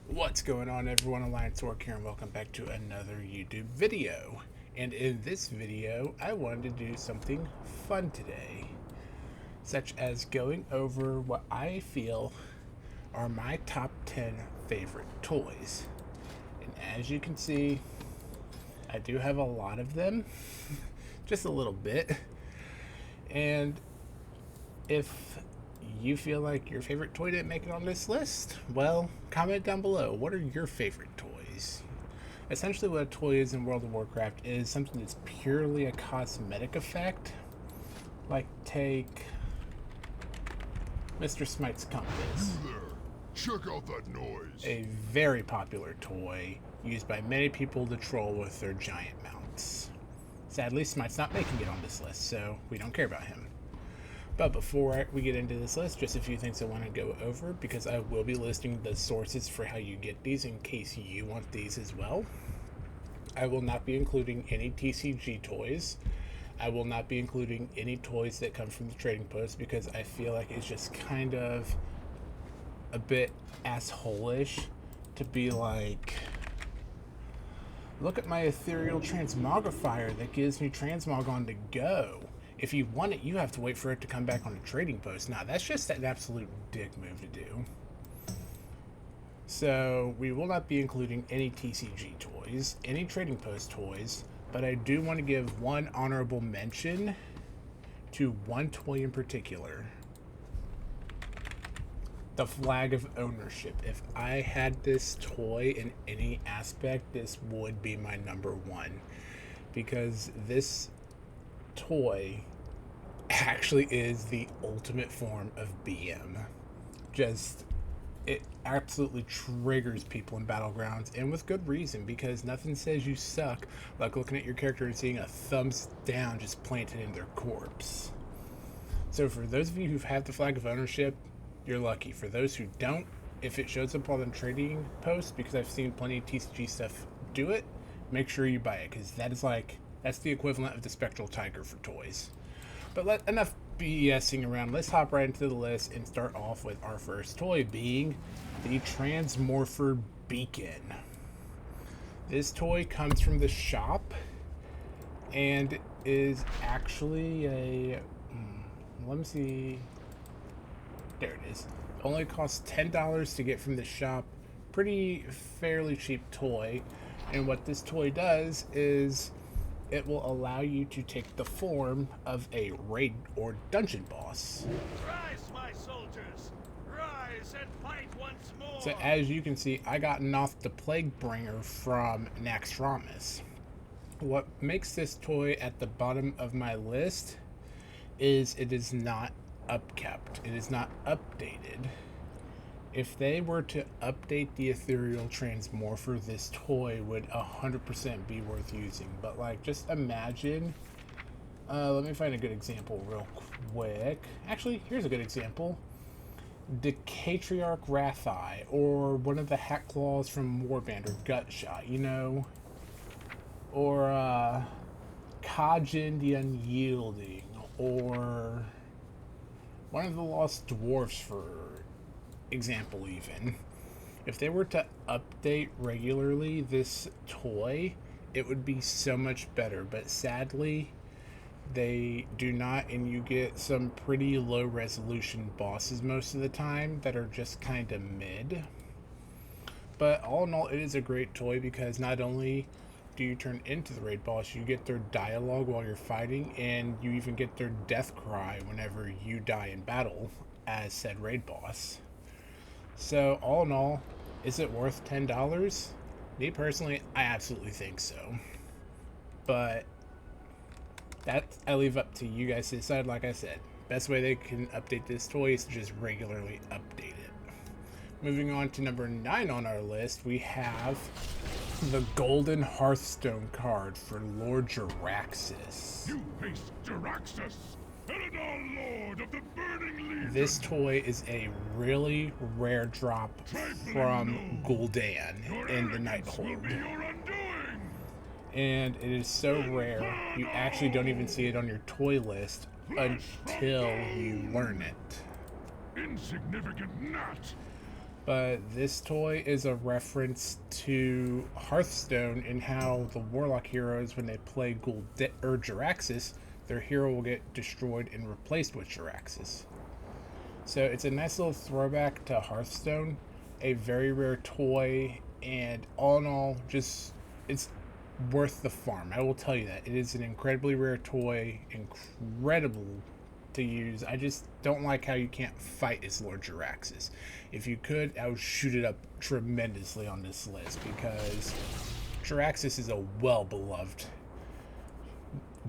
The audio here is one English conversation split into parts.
What's going on, everyone? Alliance Orc here, and welcome back to another YouTube video. And in this video, I wanted to do something fun today, such as going over what I feel are my top 10 favorite toys. And as you can see, I do have a lot of them, just a little bit. And if you feel like your favorite toy didn't make it on this list, well, comment down below. What are your favorite toys? Essentially, what a toy is in World of Warcraft is something that's purely a cosmetic effect. Like, take Mr. Smite's Compass. You there! Check out that noise! A very popular toy used by many people to troll with their giant mounts. Sadly, Smite's not making it on this list, so we don't care about him. But before we get into this list, just a few things I want to go over, because I will be listing the sources for how you get these in case you want these as well. I will not be including any TCG toys. I will not be including any toys that come from the trading post, because I feel like it's just kind of a bit asshole-ish to be like, look at my ethereal transmogrifier that gives me transmog on the go. If you want it, you have to wait for it to come back on a trading post. Nah, that's just an absolute dick move to do. So, we will not be including any TCG toys, any trading post toys, but I do want to give one honorable mention to one toy in particular. The Flag of Ownership. If I had this toy in any aspect, this would be my number one. Because this toy actually is the ultimate form of BM. Just, it absolutely triggers people in Battlegrounds, and with good reason, because nothing says you suck like looking at your character and seeing a thumbs down just planted in their corpse. So for those of you who've had the Flag of Ownership, you're lucky. For those who don't, if it shows up on the trading post, because I've seen plenty of TCG stuff do it, make sure you buy it, because that is like, that's the equivalent of the Spectral Tiger for toys. But enough BSing around. Let's hop right into the list and start off with our first toy being the Transmorpher Beacon. This toy comes from the shop and is actually a... let me see. There it is. It only costs $10 to get from the shop. Pretty fairly cheap toy. And what this toy does is it will allow you to take the form of a raid or dungeon boss. Rise, my soldiers! Rise and fight once more! So as you can see, I got Noth the Plaguebringer from Naxxramas. What makes this toy at the bottom of my list is it is not upkept. It is not updated. If they were to update the Ethereal Transmorpher, this toy would 100% be worth using. But like, just imagine, let me find a good example real quick. Actually, here's a good example. The Catriarch Rathai, or one of the Hat Claws from Warband, or Gutshot, you know? Or Kajin the Unyielding, or one of the Lost Dwarfs, for example. Even if they were to update regularly this toy, it would be so much better, but sadly they do not, and you get some pretty low resolution bosses most of the time that are just kind of mid. But all in all, it is a great toy, because not only do you turn into the raid boss, you get their dialogue while you're fighting, and you even get their death cry whenever you die in battle as said raid boss. So, all in all, is it worth $10? Me personally, I absolutely think so. But that I leave up to you guys to decide. Like I said, best way they can update this toy is to just regularly update it. Moving on to number 9 on our list, we have the Golden Hearthstone card for Lord Jaraxxus. You face Jaraxxus, Eladar Lord of the Burning Legion! This toy is a really rare drop from Gul'dan in the Night Horde. And it is so rare, you actually don't even see it on your toy list until you learn it. Insignificant gnat! But this toy is a reference to Hearthstone and how the Warlock heroes, when they play or Jiraxis, their hero will get destroyed and replaced with Jiraxis. So it's a nice little throwback to Hearthstone, a very rare toy, and all in all, just it's worth the farm. I will tell you that. It is an incredibly rare toy, incredible to use. I just don't like how you can't fight as Lord Jiraxis. If you could, I would shoot it up tremendously on this list because Jiraxis is a well-beloved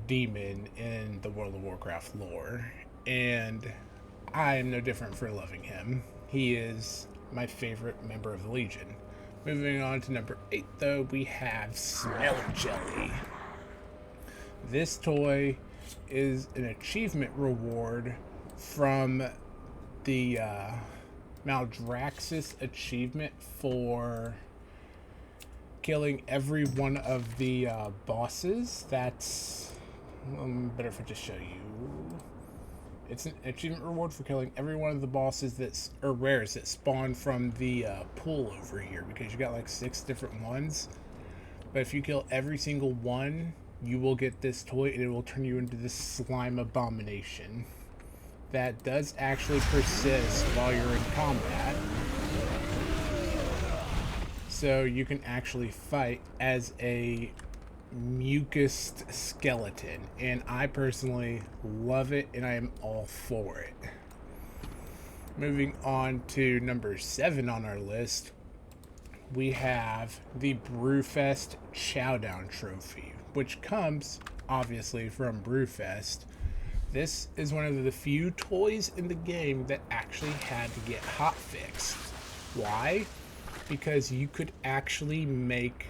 demon in the World of Warcraft lore, and I am no different for loving him. He is my favorite member of the Legion. Moving on to number 8, though, we have Smell Jelly. This toy is an achievement reward from the Maldraxxus achievement for killing every one of the bosses. That's better if I just show you. It's an achievement reward for killing every one of the bosses or rares that spawn from the pool over here, because you got like 6 different ones. But if you kill every single one, you will get this toy and it will turn you into this slime abomination that does actually persist while you're in combat. So you can actually fight as a mucused skeleton, and I personally love it and I am all for it. Moving on to number 7 on our list, we have the Brewfest Chowdown Trophy, which comes obviously from Brewfest. This is one of the few toys in the game that actually had to get hotfixed. Why? Because you could actually make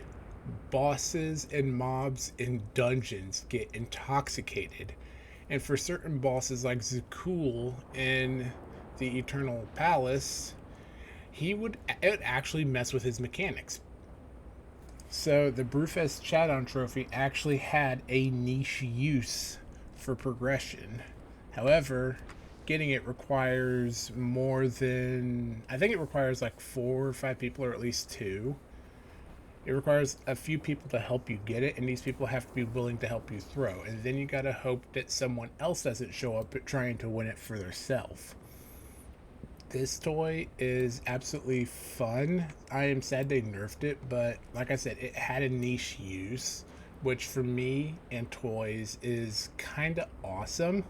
bosses and mobs in dungeons get intoxicated. And for certain bosses like Zakul in the Eternal Palace, it would actually mess with his mechanics. So the Brewfest Chowdown Trophy actually had a niche use for progression. However, getting it requires more than, I think it requires like 4 or 5 people, or at least 2. It requires a few people to help you get it, and these people have to be willing to help you throw. And then you gotta hope that someone else doesn't show up trying to win it for themselves. This toy is absolutely fun. I am sad they nerfed it, but like I said, it had a niche use, which for me and toys is kind of awesome,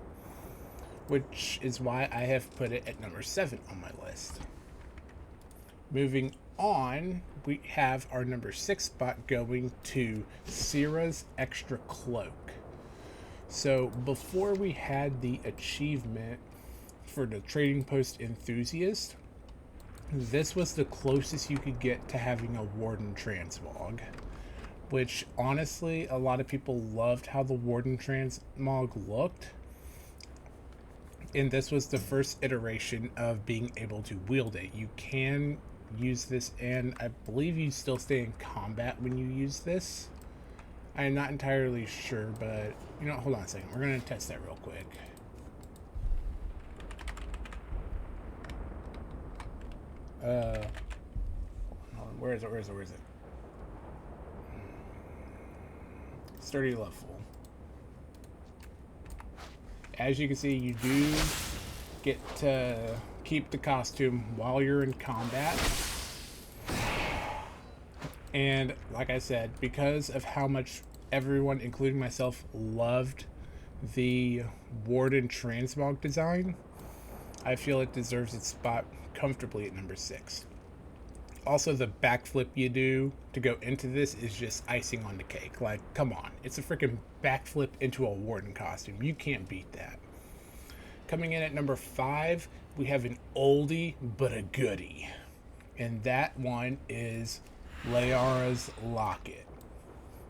which is why I have put it at number 7 on my list. Moving on, we have our number 6 spot going to Syrah's Extra Cloak. So before we had the achievement for the Trading Post Enthusiast, this was the closest you could get to having a Warden Transmog, which honestly a lot of people loved how the Warden Transmog looked, and this was the first iteration of being able to wield it. You can use this, and I believe you still stay in combat when you use this. I am not entirely sure, but you know, hold on a second, we're gonna test that real quick. Where is it? Sturdy Loveful. As you can see, you do get to keep the costume while you're in combat. And like I said, because of how much everyone, including myself, loved the Warden Transmog design, I feel it deserves its spot comfortably at number 6. Also, the backflip you do to go into this is just icing on the cake. Like, come on. It's a freaking backflip into a Warden costume. You can't beat that. Coming in at number 5, we have an oldie but a goodie. And that one is Liara's Locket.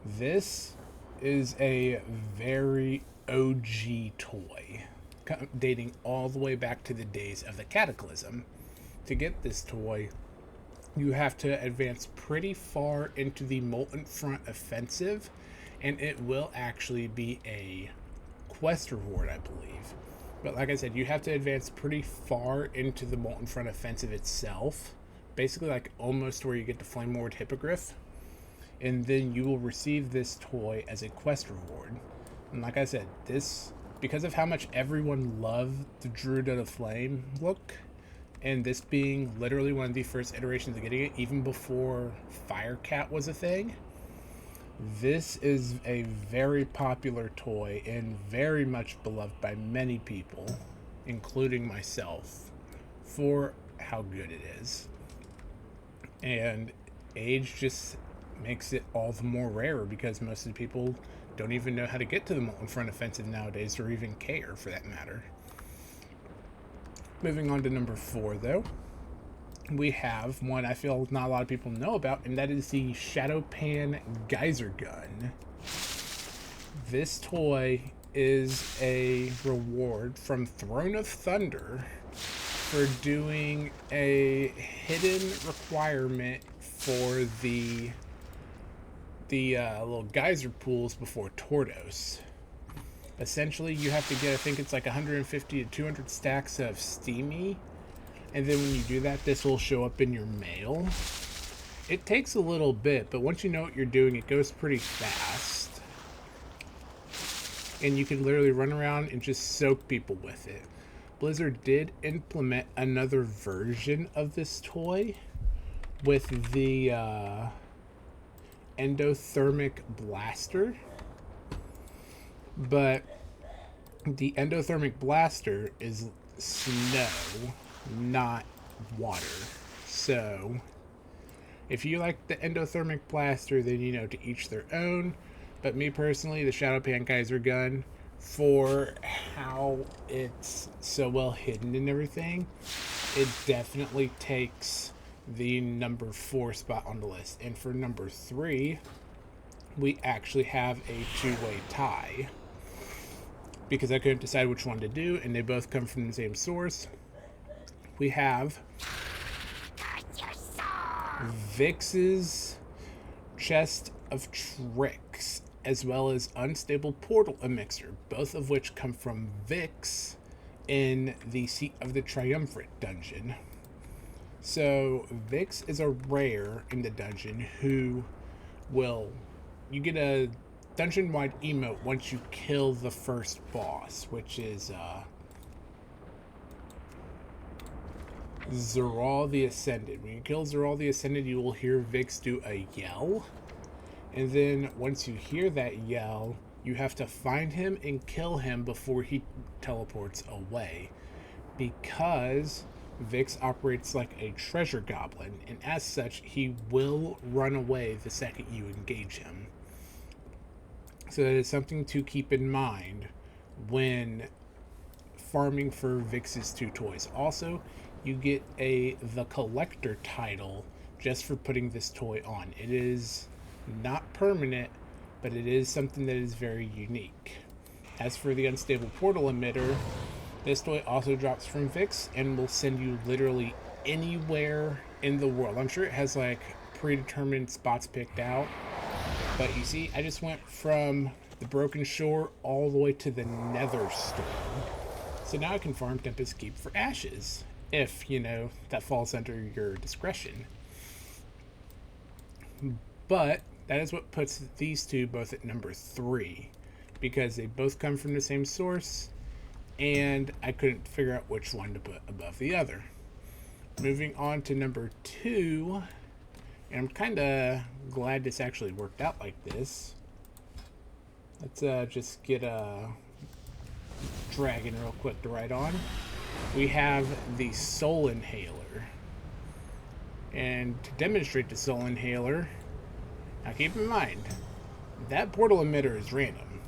This is a very OG toy, dating all the way back to the days of the Cataclysm. To get this toy, you have to advance pretty far into the Molten Front Offensive, and it will actually be a quest reward, I believe. But like I said, you have to advance pretty far into the Molten Front Offensive itself basically like almost where you get the Flame Lord Hippogriff. And then you will receive this toy as a quest reward. And like I said, this, because of how much everyone loved the Druid of the Flame look, and this being literally one of the first iterations of getting it, even before Firecat was a thing, this is a very popular toy and very much beloved by many people, including myself, for how good it is. And age just makes it all the more rarer because most of the people don't even know how to get to the Molten Front Offensive nowadays, or even care for that matter. Moving on to number 4, though, we have one I feel not a lot of people know about, and that is the Shadowpan Geyser Gun. This toy is a reward from Throne of Thunder for doing a hidden requirement for the little geyser pools before Tordos. Essentially, you have to get, I think it's like 150 to 200 stacks of Steamy, and then when you do that, this will show up in your mail. It takes a little bit, but once you know what you're doing, it goes pretty fast. And you can literally run around and just soak people with it. Blizzard did implement another version of this toy with the endothermic blaster, but the endothermic blaster is snow, not water. So if you like the endothermic blaster, then you know, to each their own. But me personally, the Shadowpan Geyser Gun, for how it's so well hidden and everything, it definitely takes the number 4 spot on the list. And for number 3, we actually have a two-way tie, because I couldn't decide which one to do, and they both come from the same source. We have Vix's Chest of Tricks, as well as Unstable Portal Elixir, both of which come from Vix in the Seat of the Triumvirate dungeon. So Vix is a rare in the dungeon who will, you get a dungeon-wide emote once you kill the first boss, which is Zeral the Ascended. When you kill Zeral the Ascended, you will hear Vix do a yell. And then once you hear that yell, you have to find him and kill him before he teleports away. Because Vix operates like a treasure goblin, and as such, he will run away the second you engage him. So that is something to keep in mind when farming for Vix's 2 toys. Also, you get the Collector title just for putting this toy on. It is not permanent, but it is something that is very unique. As for the Unstable Portal Emitter, this toy also drops from Vix and will send you literally anywhere in the world. I'm sure it has like predetermined spots picked out, but you see, I just went from the Broken Shore all the way to the Nether Storm. So now I can farm Tempest Keep for ashes, if, you know, that falls under your discretion. But that is what puts these two both at number 3, because they both come from the same source, and I couldn't figure out which one to put above the other. Moving on to number 2, and I'm kind of glad this actually worked out like this. Let's just get a dragon real quick to ride on. We have the Soul Inhaler. And to demonstrate the Soul Inhaler, now keep in mind, that portal emitter is random.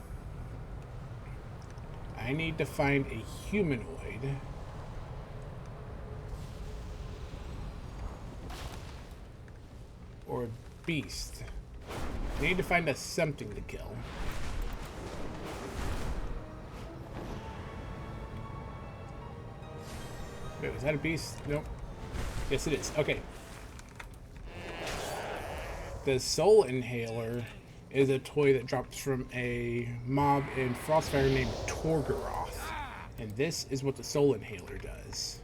I need to find a humanoid or a beast. I need to find us something to kill. Wait, was that a beast? Nope. Yes, it is. Okay. The Soul Inhaler is a toy that drops from a mob in Frostfire named Torgoroth. And this is what the Soul Inhaler does.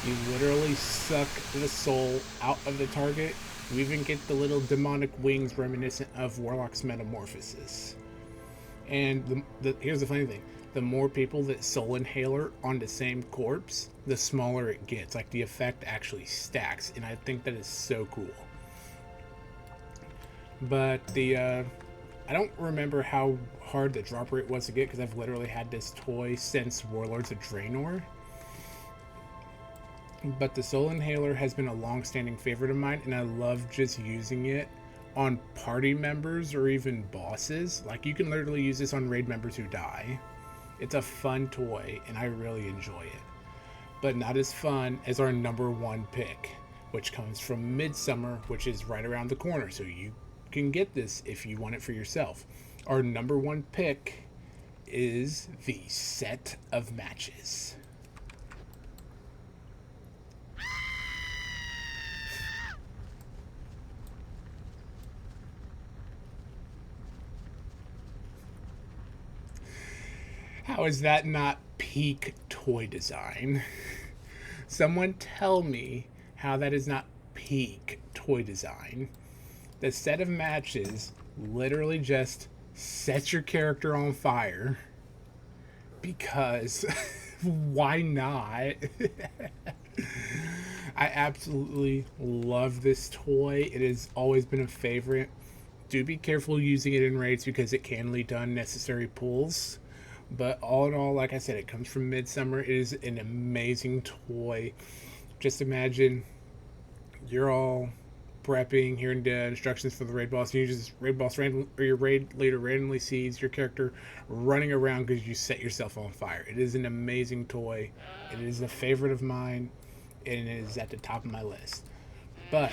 You literally suck the soul out of the target. You even get the little demonic wings reminiscent of Warlock's metamorphosis. And here's the funny thing. The more people that soul inhaler on the same corpse, the smaller it gets. Like, the effect actually stacks. And I think that is so cool. But I don't remember how hard the drop rate was to get, because I've literally had this toy since Warlords of Draenor. But the Soul Inhaler has been a long-standing favorite of mine, and I love just using it on party members or even bosses. Like, you can literally use this on raid members who die. It's a fun toy, and I really enjoy it. But not as fun as our number one pick, which comes from Midsummer, which is right around the corner. So you can get this if you want it for yourself. Our number one pick is the Set of Matches. How is that not peak toy design? Someone tell me how that is not peak toy design. The Set of Matches literally just sets your character on fire. Because why not? I absolutely love this toy. It has always been a favorite. Do be careful using it in raids because it can lead to unnecessary pulls. But all in all, like I said, it comes from Midsummer. It is an amazing toy. Just imagine you're all prepping, hearing the instructions for the raid boss, and you just your raid leader randomly sees your character running around because you set yourself on fire. It is an amazing toy. It is a favorite of mine, and it is at the top of my list. But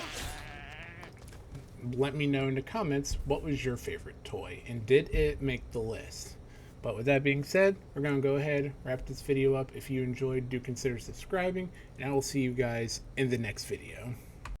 let me know in the comments, what was your favorite toy, and did it make the list? But with that being said, we're going to go ahead, wrap this video up. If you enjoyed, do consider subscribing, and I will see you guys in the next video.